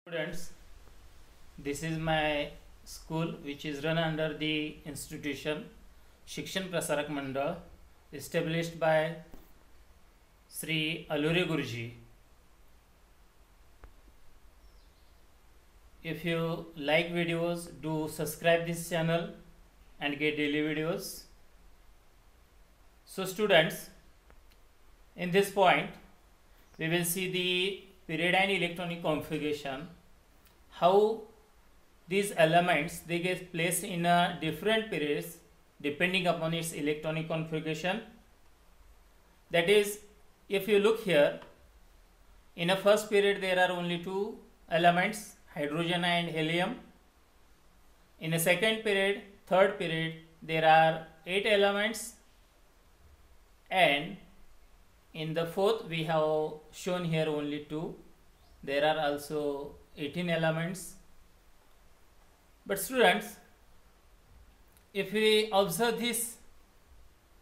Students, this is my school which is run under the institution Shikshan Prasarak Mandal established by Sri Alluri Guruji. If you like videos, do subscribe this channel and get daily videos. So students, in this point we will see the period and electronic configuration, how these elements they get placed in different periods depending upon its electronic configuration. That is, if you look here, in a first period there are only two elements, hydrogen and helium. In a second period, third period, there are 8 elements, and in the fourth we have shown here only 2. There are also 18 elements. But students, if we observe this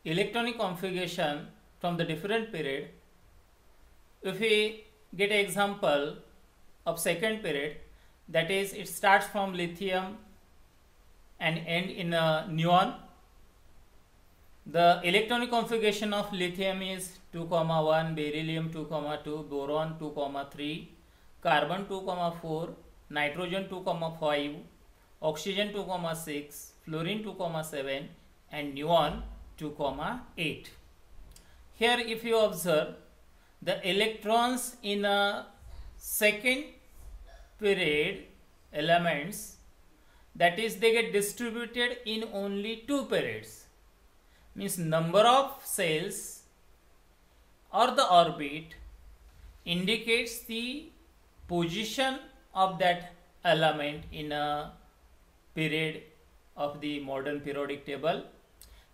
electronic configuration from the different period, if we get an example of second period, that is, it starts from lithium and end in a neon. The electronic configuration of lithium is 2,1, beryllium 2,2, boron 2,3, carbon 2,4, nitrogen 2,5, oxygen 2,6, fluorine 2,7, and neon 2,8. Here if you observe, the electrons in a second period elements, that is, they get distributed in only 2 periods. Means number of cells or the orbit indicates the position of that element in a period of the modern periodic table.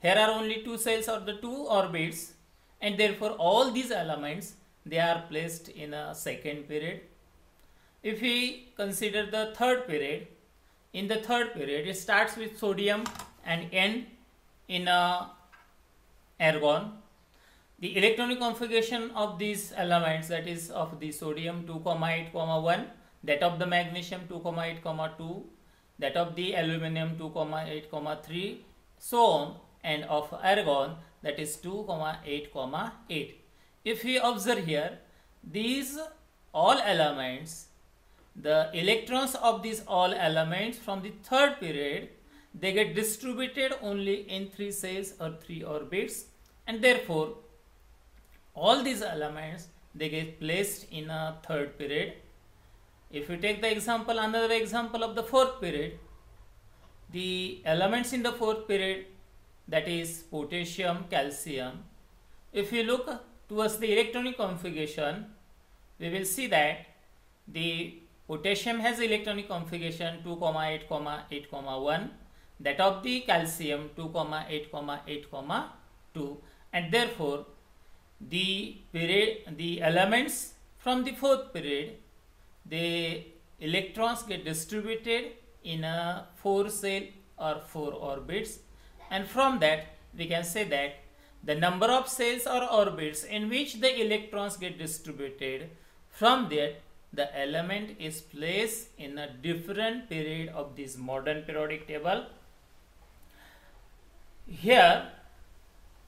Here are only 2 cells or the 2 orbits, and therefore all these elements they are placed in a second period. If we consider the third period, in the third period it starts with sodium and end in a argon. The electronic configuration of these elements, that is of the sodium 2,8,1, that of the magnesium 2,8,2, that of the aluminum 2,8,3, so on, and of argon, that is 2,8,8. If we observe here, these all elements, the electrons of these all elements from the third period, they get distributed only in 3 cells or 3 orbits, and therefore all these elements they get placed in a third period. If you take the example, another example of the fourth period, the elements in the fourth period, that is potassium, calcium. If you look towards the electronic configuration, we will see that the potassium has electronic configuration 2,8,8,1, that of the calcium 2,8,8,2, and therefore the elements from the fourth period, the electrons get distributed in a 4 cell or 4 orbits, and from that we can say that the number of cells or orbits in which the electrons get distributed, from that the element is placed in a different period of this modern periodic table. Here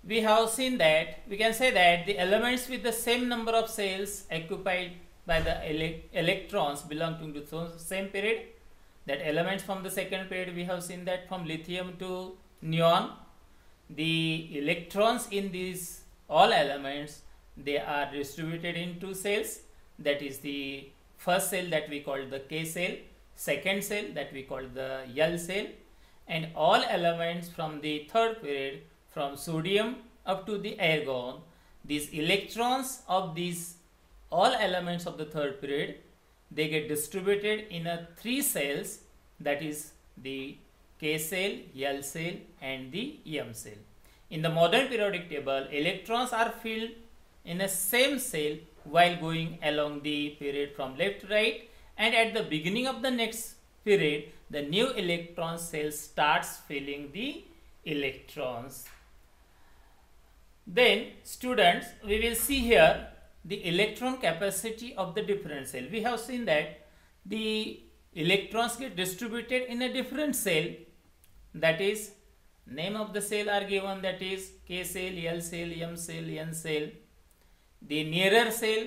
we have seen that we can say that the elements with the same number of cells occupied by the electrons belonging to the same period, that elements from the second period, we have seen that from lithium to neon, the electrons in these all elements they are distributed in 2 cells, that is the first cell that we call the K cell, second cell that we call the L cell, and all elements from the third period, from sodium up to the argon, these electrons of these all elements of the third period they get distributed in a 3 cells, that is the K cell, L cell, and the M cell. In the modern periodic table, electrons are filled in a same cell while going along the period from left to right, and at the beginning of the next period the new electron cell starts filling the electrons. Then students, we will see here the electron capacity of the different cell. We have seen that the electrons get distributed in a different cell, that is name of the cell are given, that is K cell, L cell, M cell, N cell. The nearer cell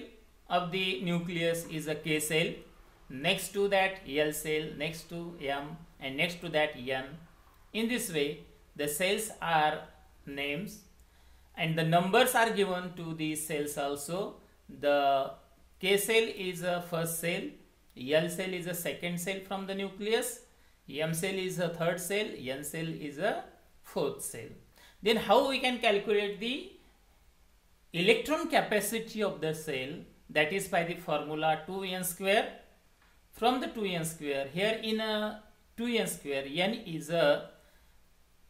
of the nucleus is a K cell, next to that L cell, next to M, and next to that N. In this way the cells are names and the numbers are given to these cells also. The K cell is a first cell, L cell is a second cell from the nucleus, M cell is a third cell, N cell is a fourth cell. Then how we can calculate the electron capacity of the cell? That is by the formula 2n square. From the 2n square, here in a 2n square, n is a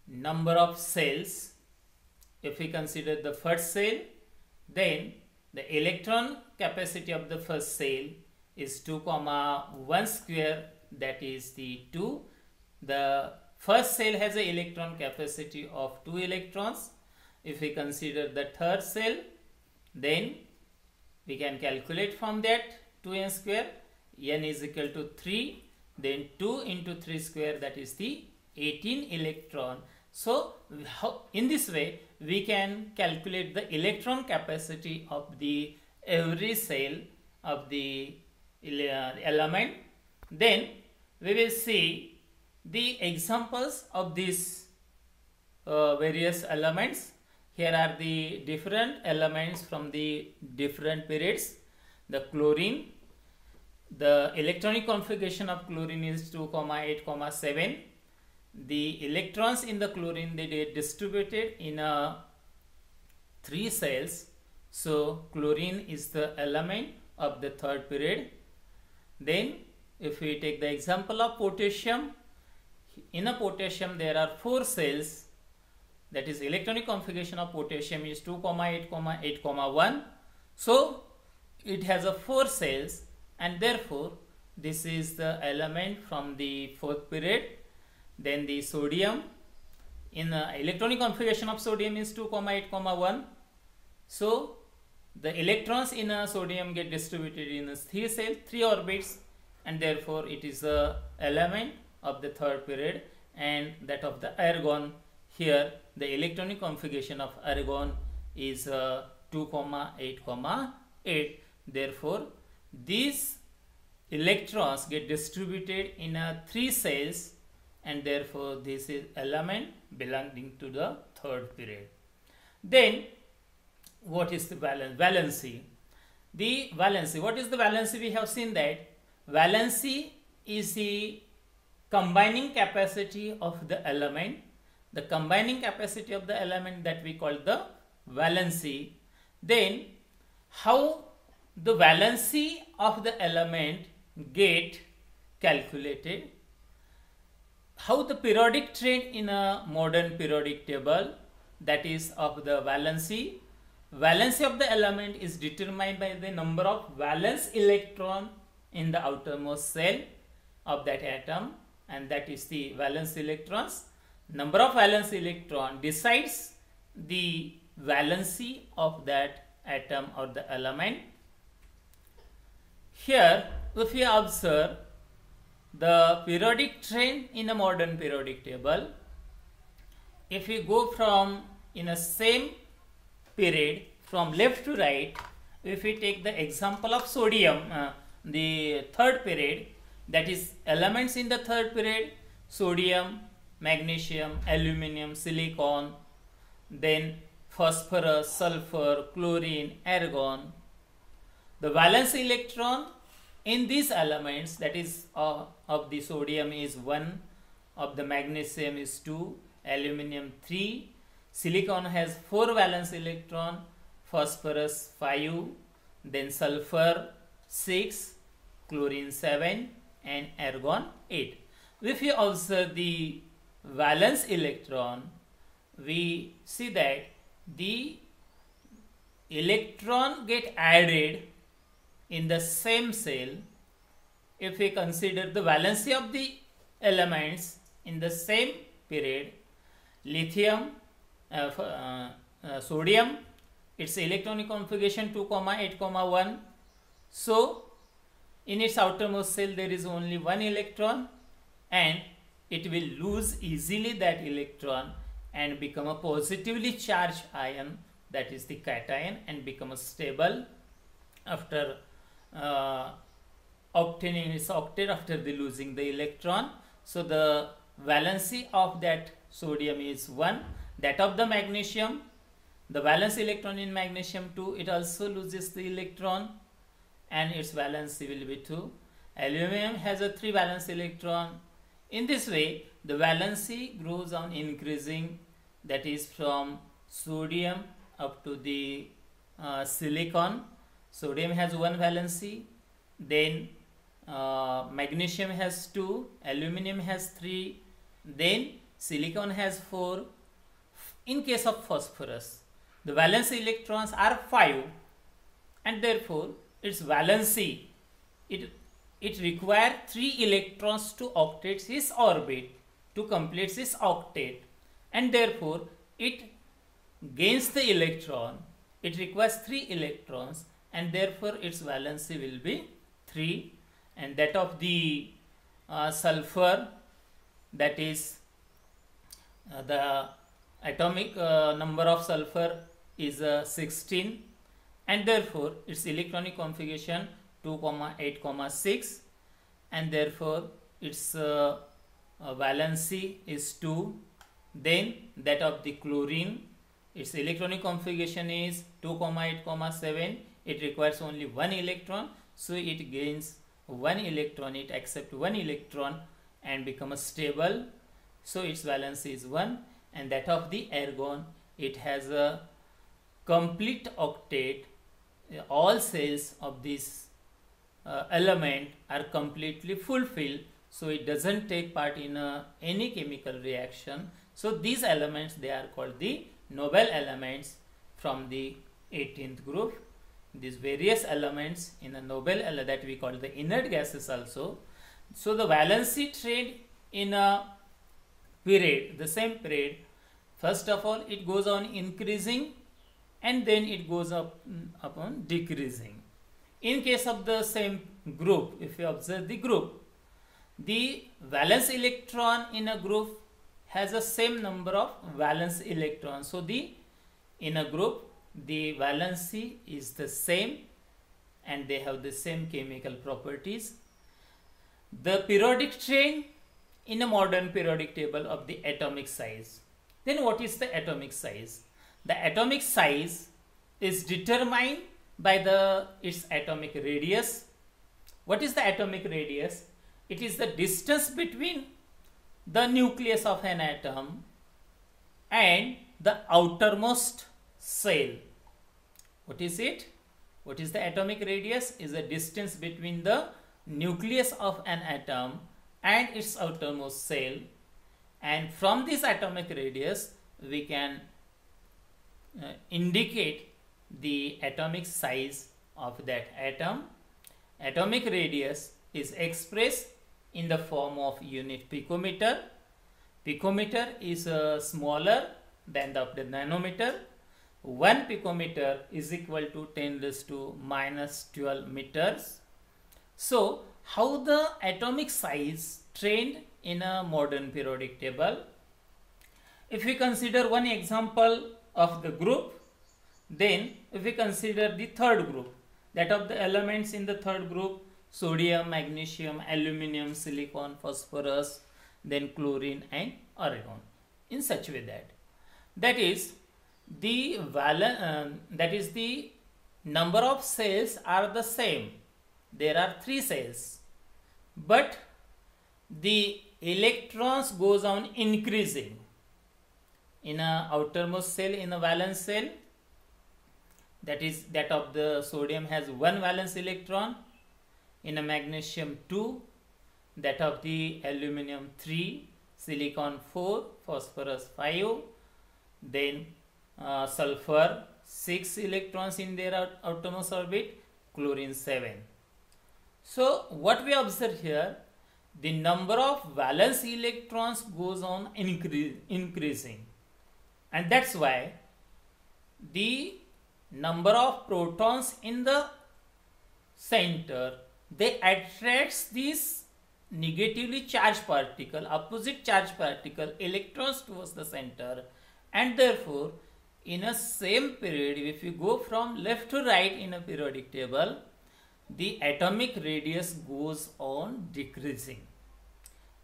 number of cells. If we consider the first cell, then the electron capacity of the first cell is 2 comma 1 square, that is the 2. The first cell has a electron capacity of 2 electrons. If we consider the third cell, then we can calculate from that 2n square, n is equal to 3, then 2 into 3 square, that is the 18 electron. So in this way we can calculate the electron capacity of the every cell of the element. Then we will see the examples of these various elements. Here are the different elements from the different periods. The chlorine, the electronic configuration of chlorine is 2, 8, 7. The electrons in the chlorine, they get distributed in 3 cells. So chlorine is the element of the third period. Then if we take the example of potassium, in a potassium there are 4 cells, that is electronic configuration of potassium is 2, 8, 8, 1. So it has a 4 cells, and therefore this is the element from the fourth period. Then the sodium, in electronic configuration of sodium is 2, 8, 1. So the electrons in a sodium get distributed in 3 cells, 3 orbits, and therefore it is a element of the third period. And that of the argon, here the electronic configuration of argon is 2, 8, 8. Therefore these electrons get distributed in 3 cells, and therefore this is element belonging to the third period. Then what is the valency? The valency, what is the valency? We have seen that valency is the combining capacity of the element. The combining capacity of the element, that we call the valency. Then how the valency of the element get calculated? How the periodic trend in a modern periodic table, that is of the valency. Valency of the element is determined by the number of valence electron in the outermost cell of that atom, and that is the valence electrons. Number of valence electron decides the valency of that atom or the element. Here if we observe the periodic trend in a modern periodic table, if we go from in a same period from left to right, if we take the example of sodium, the third period, that is elements in the third period: sodium, magnesium, aluminum, silicon, then phosphorus, sulfur, chlorine, argon. The valence electron in these elements, that is of the sodium is 1, of the magnesium is 2, aluminum 3, silicon has 4 valence electron, phosphorus 5, then sulfur 6, chlorine 7, and argon 8. If you observe the valence electron, we see that the electron get added in the same cell. If we consider the valency of the elements in the same period, lithium, sodium, its electronic configuration 2, 8, 1. So in its outermost shell there is only one electron, and it will lose easily that electron and become a positively charged ion, that is the cation, and become a stable after obtaining its octet after the losing the electron. So the valency of that sodium is 1. That of the magnesium, the valence electron in magnesium 2, it also loses the electron and its valency will be 2. Aluminum has a 3 valence electron. In this way, the valency grows on increasing, that is from sodium up to the silicon. Sodium has 1 valency, then magnesium has 2, aluminum has 3, then silicon has 4. In case of phosphorus, the valence electrons are 5, and therefore its valency, it requires 3 electrons to octet its orbit to complete its octet, and therefore it gains the electron. It requires 3 electrons, and therefore its valency will be 3. And that of the sulfur, that is the atomic number of sulfur is 16, and therefore its electronic configuration 2,8,6, and therefore its valency is 2. Then that of the chlorine, its electronic configuration is 2,8,7. It requires only 1 electron, so it gains 1 electron, it accepts 1 electron and becomes stable, so its valency is 1. And that of the argon, it has a complete octet. All cells of this element are completely fulfilled, so it doesn't take part in any chemical reaction. So these elements, they are called the noble elements from the 18th group. These various elements in a noble that we call the inert gases also. So the valency trend in a period, the same period, first of all it goes on increasing and then it goes upon decreasing. In case of the same group, if you observe the group, the valence electron in a group has the same number of valence electrons. So in a group the valency is the same and they have the same chemical properties. The periodic chain in a modern periodic table of the atomic size. Then what is the atomic size? The atomic size is determined by its atomic radius. What is the atomic radius? It is the distance between the nucleus of an atom and the outermost shell. What is it? What is the atomic radius? Is the distance between the nucleus of an atom and its outermost shell, and from this atomic radius we can indicate the atomic size of that atom. Atomic radius is expressed in the form of unit picometer. Picometer is smaller than the nanometer. 1 picometer is equal to 10 raised to minus 12 meters. So how the atomic size trend in a modern periodic table? If we consider one example of the group, then if we consider the third group, that of the elements in the third group, sodium, magnesium, aluminum, silicon, phosphorus, then chlorine and argon, in such a way that is the number of cells are the same. There are 3 cells, but the electrons goes on increasing. In a outermost cell, in a valence cell, that is that of the sodium has 1 valence electron, in a magnesium 2, that of the aluminum 3, silicon 4, phosphorus 5, then sulfur 6 electrons in their outermost orbit, chlorine 7. So what we observe here, the number of valence electrons goes on increasing, and that's why the number of protons in the center they attracts these negatively charged particle, opposite charged particle, electrons towards the center, and therefore in a same period, if you go from left to right in a periodic table, the atomic radius goes on decreasing,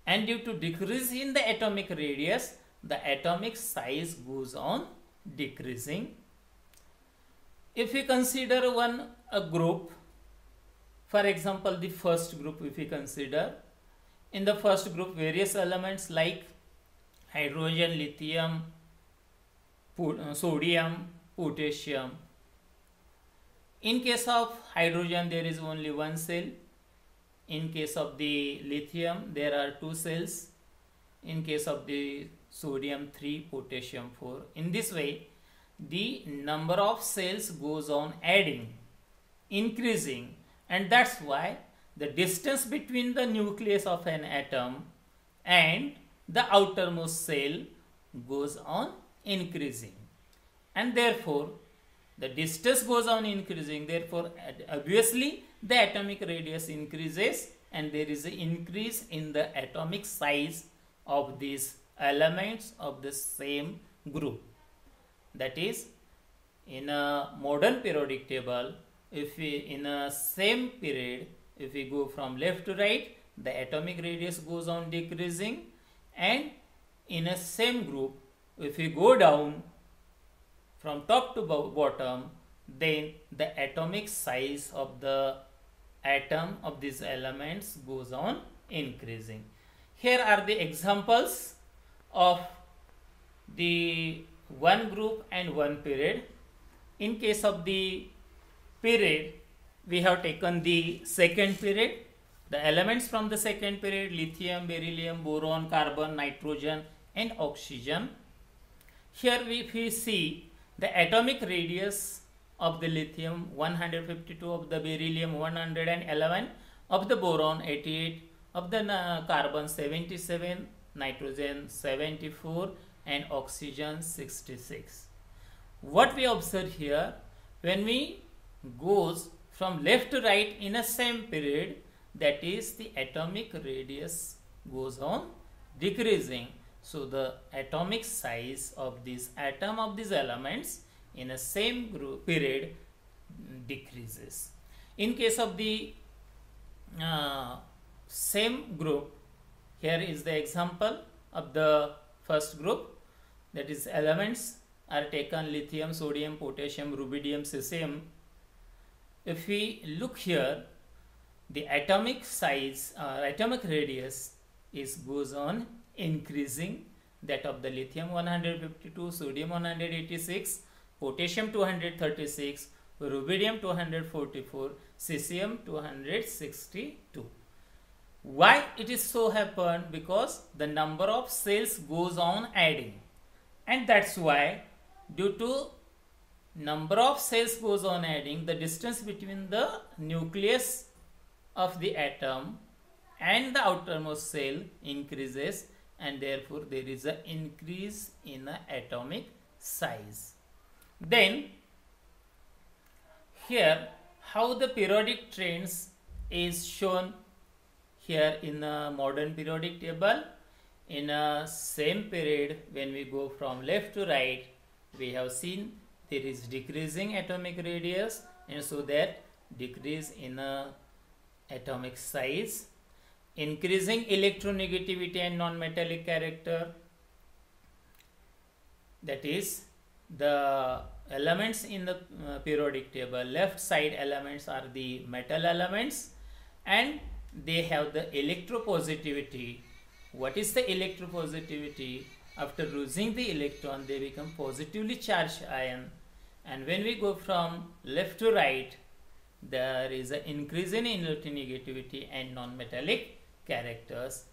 and due to decrease in the atomic radius, the atomic size goes on decreasing. If we consider a group, for example the first group, if we consider, in the first group various elements like hydrogen, lithium, sodium, potassium. In case of hydrogen there is only one cell. In case of the lithium there are two cells. In case of the sodium 3, potassium 4. In this way the number of cells goes on adding, increasing, and that's why the distance between the nucleus of an atom and the outermost cell goes on increasing, and therefore the distance goes on increasing, therefore obviously the atomic radius increases, and there is an increase in the atomic size of these elements of the same group. That is, in a modern periodic table, if we in a same period, if we go from left to right, the atomic radius goes on decreasing, and in a same group, if we go down from top to bottom, then the atomic size of the atom of these elements goes on increasing. Here are the examples of the one group and one period. In case of the period, we have taken the second period, the elements from the second period: lithium, beryllium, boron, carbon, nitrogen and oxygen. Here if we see the atomic radius of the lithium 152, of the beryllium 111, of the boron 88, of the carbon 77, nitrogen 74 and oxygen 66. What we observe here, when we goes from left to right in a same period, that is the atomic radius goes on decreasing. So the atomic size of this atom of these elements in a same group period decreases. In case of the same group, here is the example of the first group, that is elements are taken: lithium, sodium, potassium, rubidium, cesium. If we look here, the atomic size, atomic radius goes on increasing, that of the lithium 152, sodium 186, potassium 236, rubidium 244, cesium 262. Why it is so happened? Because the number of cells goes on adding, and that's why due to number of cells goes on adding, the distance between the nucleus of the atom and the outermost cell increases, and therefore there is an increase in the atomic size. Then here how the periodic trends is shown here in a modern periodic table. In a same period, when we go from left to right, we have seen there is decreasing atomic radius, and so that decrease in atomic size, increasing electronegativity and non-metallic character. That is, the elements in the periodic table, left side elements are the metal elements, and they have the electropositivity. What is the electropositivity? After losing the electron, they become positively charged ion, and when we go from left to right, there is an increase in electronegativity and non-metallic characters.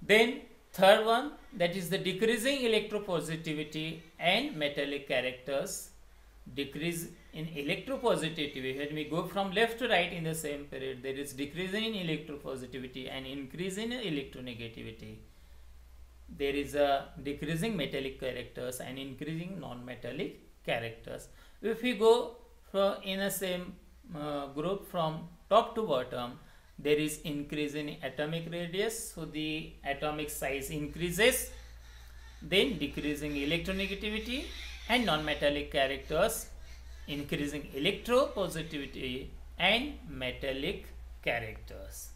Then third one, that is the decreasing electropositivity and metallic characters. Decrease in electropositivity, when we go from left to right in the same period, there is decreasing in electropositivity and increase in electronegativity. There is a decreasing metallic characters and increasing non-metallic characters. If we go in a same group from top to bottom, there is increase in atomic radius, so the atomic size increases, then decreasing electronegativity and non-metallic characters, increasing electropositivity and metallic characters.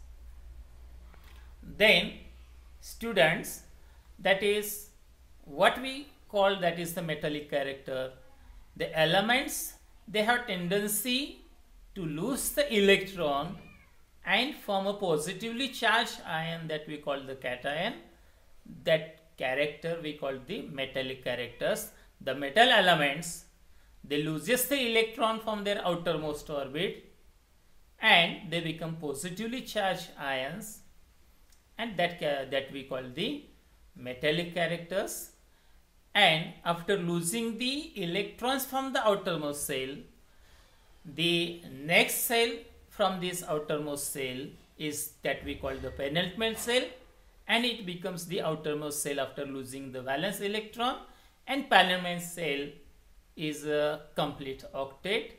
Then students, that is what we call, that is the metallic character. The elements, they have tendency to lose the electron and form a positively charged ion that we call the cation. That character we call the metallic characters. The metal elements, they loses the electron from their outermost orbit and they become positively charged ions, and that we call the metallic characters. And after losing the electrons from the outermost shell, the next shell from this outermost shell is that we call the penultimate shell, and it becomes the outermost shell after losing the valence electron, and penultimate shell is a complete octet.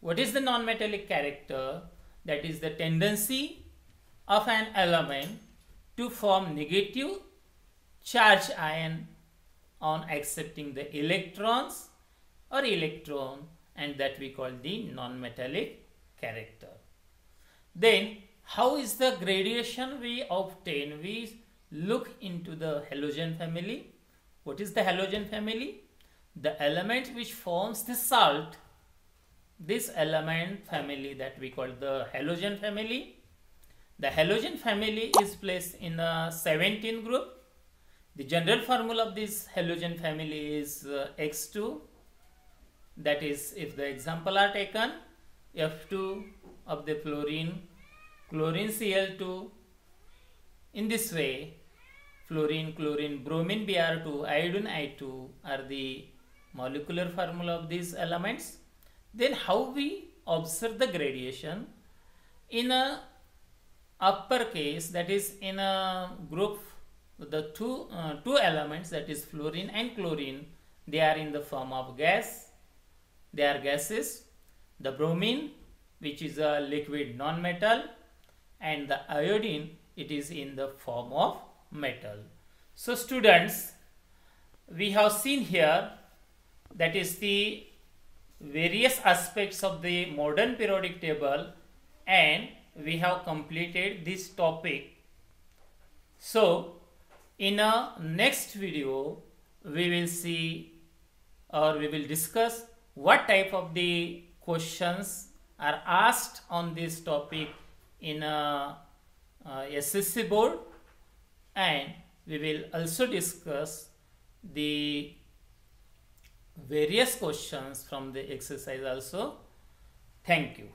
What is the non-metallic character? That is the tendency of an element to form negative charge ion on accepting the electrons or electron, and that we call the non-metallic character. Then how is the gradation we obtain? We look into the halogen family. What is the halogen family? The element which forms the salt, this element family that we call the halogen family. The halogen family is placed in a 17 group. The general formula of this halogen family is X2. That is, if the example are taken, F2 of the fluorine, chlorine Cl2. In this way, fluorine, chlorine, bromine Br2, iodine I2 are the molecular formula of these elements. Then how we observe the gradation? In a upper case, that is in a group, the two elements, that is fluorine and chlorine, they are in the form of gas. They are gases. The bromine, which is a liquid non-metal, and the iodine, it is in the form of metal. So students, we have seen here, that is the various aspects of the modern periodic table, and we have completed this topic. So in a next video, we will see, or we will discuss what type of the questions are asked on this topic in a SSC board, and we will also discuss the various questions from the exercise also. Thank you.